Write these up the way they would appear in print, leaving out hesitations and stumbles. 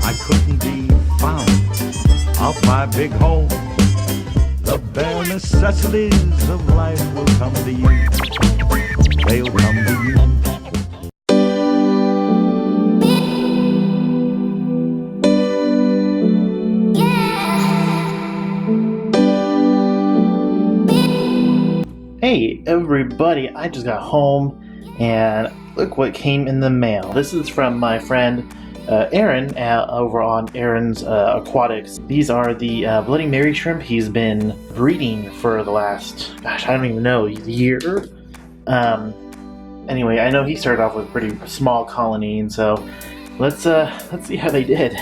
I couldn't be found out my big home. The bare necessities of life will come to you. They'll come to you. Hey everybody, I just got home and look what came in the mail. This is from my friend Aaron over on Aarons Aquatics. These are the Bloody Mary shrimp he's been breeding for the last, gosh, I don't even know, year. Anyway, I know he started off with a pretty small colony, and so let's see how they did.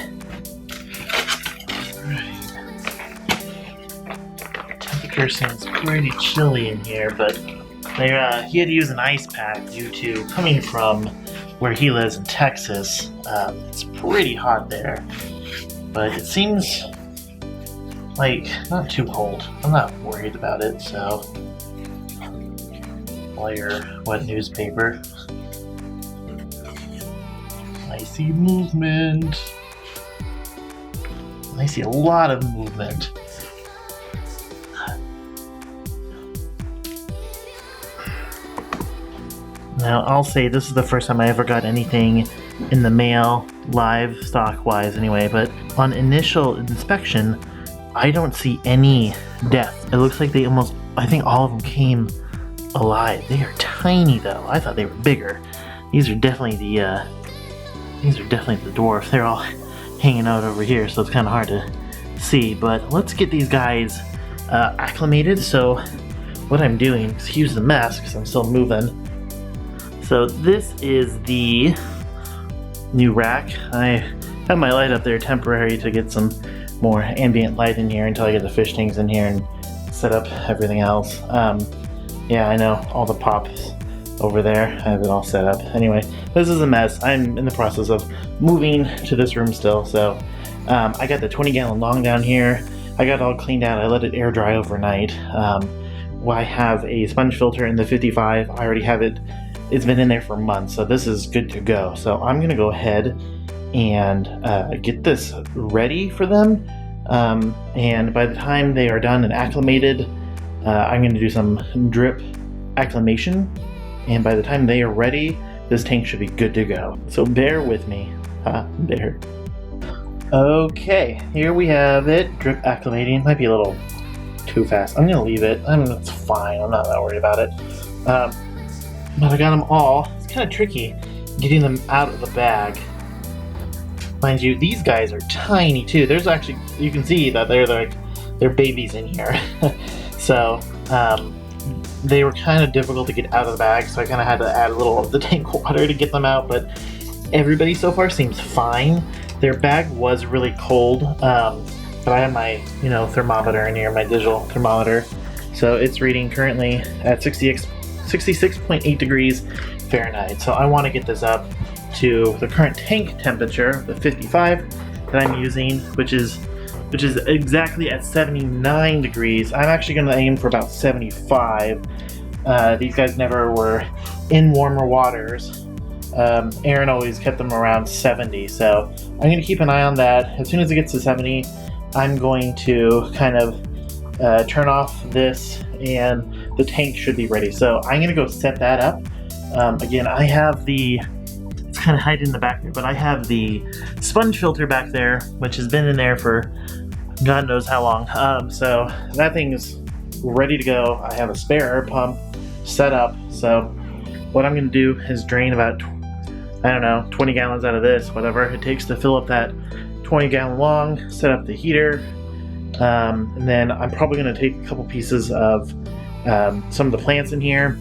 Temperature seems pretty chilly in here, but he had to use an ice pack due to coming from where he lives in Texas. It's pretty hot there, but it seems like not too cold. I'm not worried about it, so all your wet newspaper. I see movement. I see a lot of movement. Now, I'll say this is the first time I ever got anything in the mail, livestock-wise anyway, but on initial inspection, I don't see any death. It looks like they almost, I think all of them came alive. They are tiny though. I thought they were bigger. These are definitely the dwarfs. They're all hanging out over here, so it's kind of hard to see, but let's get these guys acclimated. So what I'm doing, excuse the mess because I'm still moving. So this is the new rack. I have my light up there temporary to get some more ambient light in here until I get the fish tanks in here and set up everything else. Yeah, I know, all the pops over there. I have it all set up. Anyway, this is a mess. I'm in the process of moving to this room still. So I got the 20-gallon long down here. I got it all cleaned out. I let it air dry overnight. I have a sponge filter in the 55. I already have it. It's been in there for months, so this is good to go. So I'm gonna go ahead and get this ready for them. And by the time they are done and acclimated, I'm gonna do some drip acclimation. And by the time they are ready, this tank should be good to go. So bear with me, bear. Okay, here we have it, drip acclimating. Might be a little too fast. I'm gonna leave it. It's fine, I'm not that worried about it. But I got them all. It's kind of tricky getting them out of the bag. Mind you, these guys are tiny too. There's actually, you can see that they're babies in here. So they were kind of difficult to get out of the bag, so I kind of had to add a little of the tank water to get them out, but everybody so far seems fine. Their bag was really cold, but I have my thermometer in here, my digital thermometer. So it's reading currently at 66.8 degrees Fahrenheit. So I want to get this up to the current tank temperature, the 55 that I'm using, which is exactly at 79 degrees. I'm actually going to aim for about 75. These guys never were in warmer waters. Aaron always kept them around 70, so I'm going to keep an eye on that. As soon as it gets to 70, I'm going to kind of turn off this and the tank should be ready. So I'm gonna go set that up. Again, I have it's kind of hiding in the back there, but I have the sponge filter back there, which has been in there for God knows how long. So that thing is ready to go. I have a spare air pump set up. So what I'm gonna do is drain about, 20 gallons out of this, whatever it takes to fill up that 20-gallon long, set up the heater, and then I'm probably going to take a couple pieces of some of the plants in here,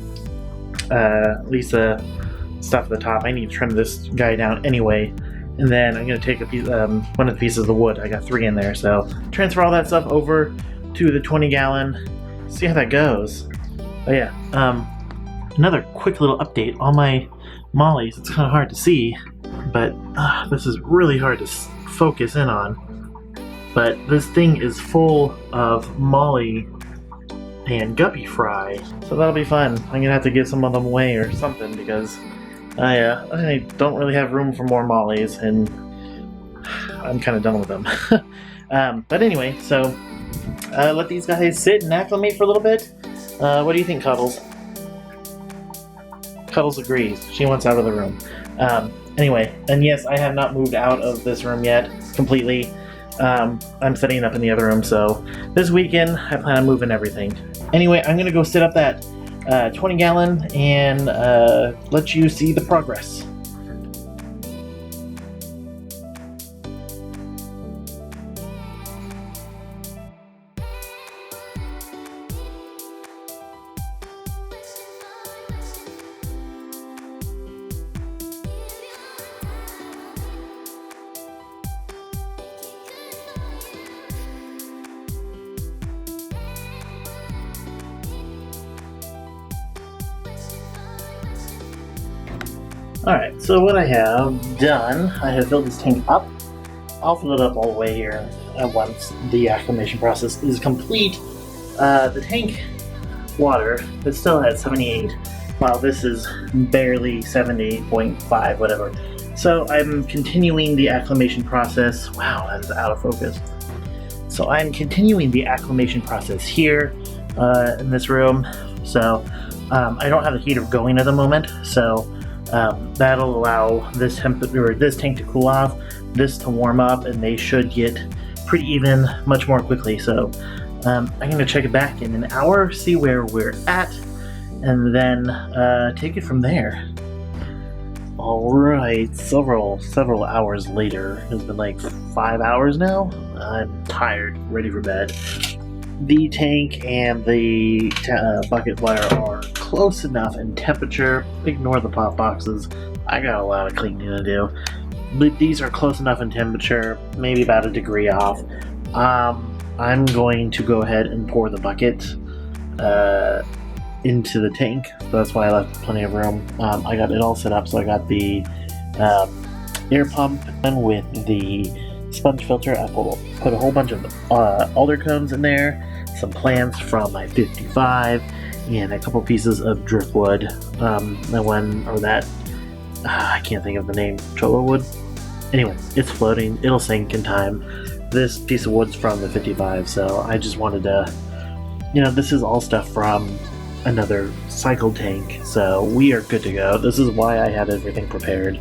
at least the stuff at the top. I need to trim this guy down anyway, and then I'm going to take a piece, one of the pieces of the wood. I got 3 in there, so transfer all that stuff over to the 20-gallon, see how that goes. Oh yeah, another quick little update on my mollies. It's kind of hard to see, but this is really hard to focus in on. But this thing is full of molly and guppy fry, so that'll be fun. I'm gonna have to give some of them away or something because I don't really have room for more mollies, and I'm kind of done with them. But anyway, so let these guys sit and acclimate for a little bit. What do you think, Cuddles? Cuddles agrees. She wants out of the room. Anyway, and yes, I have not moved out of this room yet completely. I'm setting up in the other room, so this weekend I plan on moving everything. Anyway, I'm gonna go sit up that 20-gallon and let you see the progress. Alright, so what I have done, I have filled this tank up. I'll fill it up all the way here once the acclimation process is complete. The tank water is still at 78, while this is barely 70.5, whatever. So I'm continuing the acclimation process. Wow, that is out of focus. So I'm continuing the acclimation process here in this room. So I don't have the heater going at the moment, so that'll allow this tank to cool off, this to warm up, and they should get pretty even much more quickly. So I'm going to check it back in an hour, see where we're at, and then take it from there. Alright, several hours later. It's been like 5 hours now. I'm tired, ready for bed. The tank and the bucket water are close enough in temperature. Ignore the pop boxes. I got a lot of cleaning to do. But these are close enough in temperature, maybe about a degree off. I'm going to go ahead and pour the bucket into the tank. So that's why I left plenty of room. I got it all set up, so I got the air pump with the sponge filter. I put a whole bunch of alder cones in there, some plants from my 55, and a couple pieces of driftwood. I can't think of the name, cholo wood. Anyway, it's floating, it'll sink in time. This piece of wood's from the 55, so I just wanted to, this is all stuff from another cycle tank, so we are good to go. This is why I had everything prepared,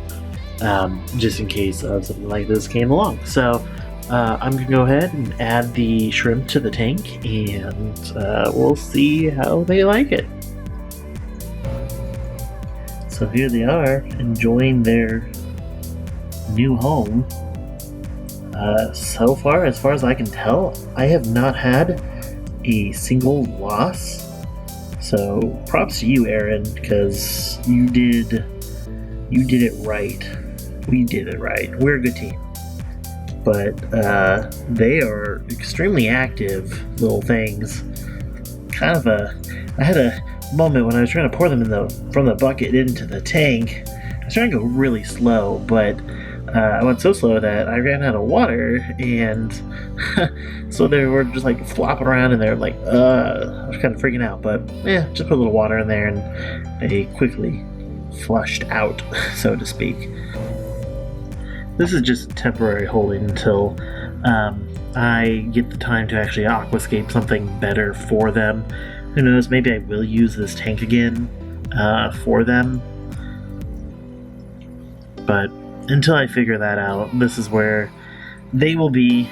just in case something like this came along. So I'm gonna go ahead and add the shrimp to the tank, and we'll see how they like it. So here they are, enjoying their new home. So far, as far as I can tell, I have not had a single loss. So props to you, Aaron, because you did it right. We did it right. We're a good team. But they are extremely active little things. I had a moment when I was trying to pour them from the bucket into the tank. I was trying to go really slow, but I went so slow that I ran out of water, and so they were just like flopping around in there, like I was kind of freaking out. But yeah, just put a little water in there, and they quickly flushed out, so to speak. This is just temporary holding until I get the time to actually aquascape something better for them. Who knows, maybe I will use this tank again for them. But until I figure that out, this is where they will be.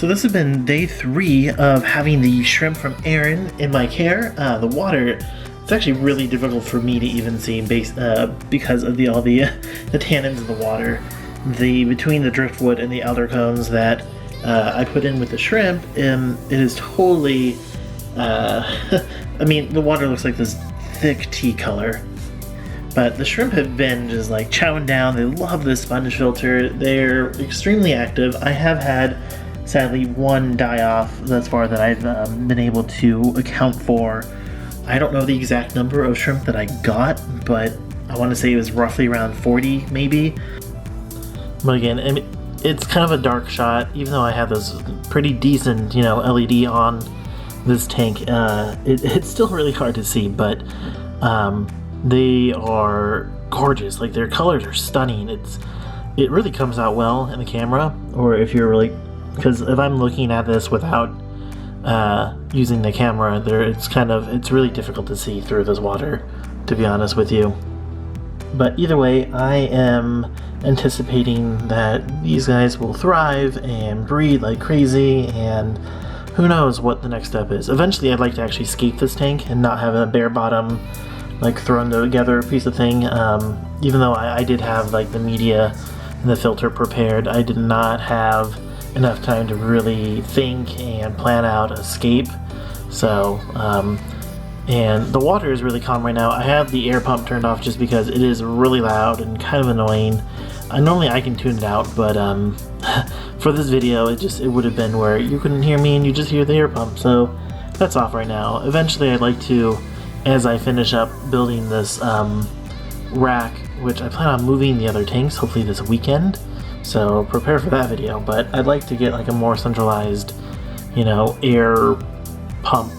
So this has been day 3 of having the shrimp from Aaron in my care. The water, it's actually really difficult for me to even see because of all the tannins in the water. Between the driftwood and the alder cones that I put in with the shrimp, it is totally, I mean, the water looks like this thick tea color. But the shrimp have been just like chowing down. They love this sponge filter. They're extremely active. I have had, sadly, one die off thus far that I've been able to account for. I don't know the exact number of shrimp that I got, but I want to say it was roughly around 40 maybe. But again, I mean, it's kind of a dark shot, even though I have this pretty decent, LED on this tank. It's still really hard to see, but they are gorgeous. Like, their colors are stunning. It really comes out well in the camera, or if you're really, because if I'm looking at this without using the camera, it's really difficult to see through this water, to be honest with you. But either way, I am anticipating that these guys will thrive and breed like crazy, and who knows what the next step is. Eventually, I'd like to actually escape this tank and not have a bare bottom, like thrown together piece of thing. Even though I did have like the media and the filter prepared, I did not have enough time to really think and plan out escape. So, and the water is really calm right now. I have the air pump turned off just because it is really loud and kind of annoying. Normally I can tune it out, but for this video it would have been where you couldn't hear me and you just hear the air pump. So that's off right now. Eventually I'd like to, as I finish up building this rack, which I plan on moving the other tanks hopefully this weekend, so prepare for that video. But I'd like to get like a more centralized, air pump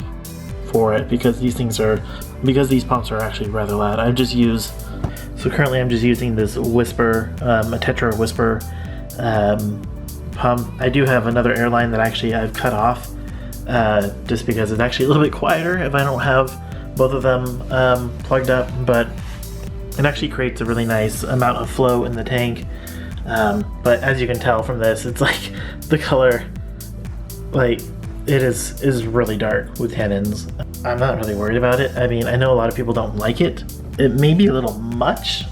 for it, because these pumps are actually rather loud. So currently I'm just using this Whisper, a Tetra Whisper pump. I do have another airline that actually I've cut off just because it's actually a little bit quieter if I don't have both of them plugged up, but it actually creates a really nice amount of flow in the tank. But as you can tell from this, it's like the color, like, it is really dark with tannins. I'm not really worried about it. I mean, I know a lot of people don't like it. It may be a little much.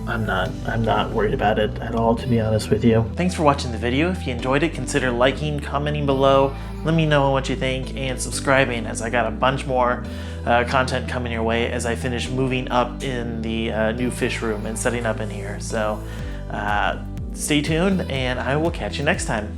I'm not worried about it at all, to be honest with you. Thanks for watching the video. If you enjoyed it, consider liking, commenting below. Let me know what you think, and subscribing, as I got a bunch more content coming your way as I finish moving up in the new fish room and setting up in here. So stay tuned, and I will catch you next time.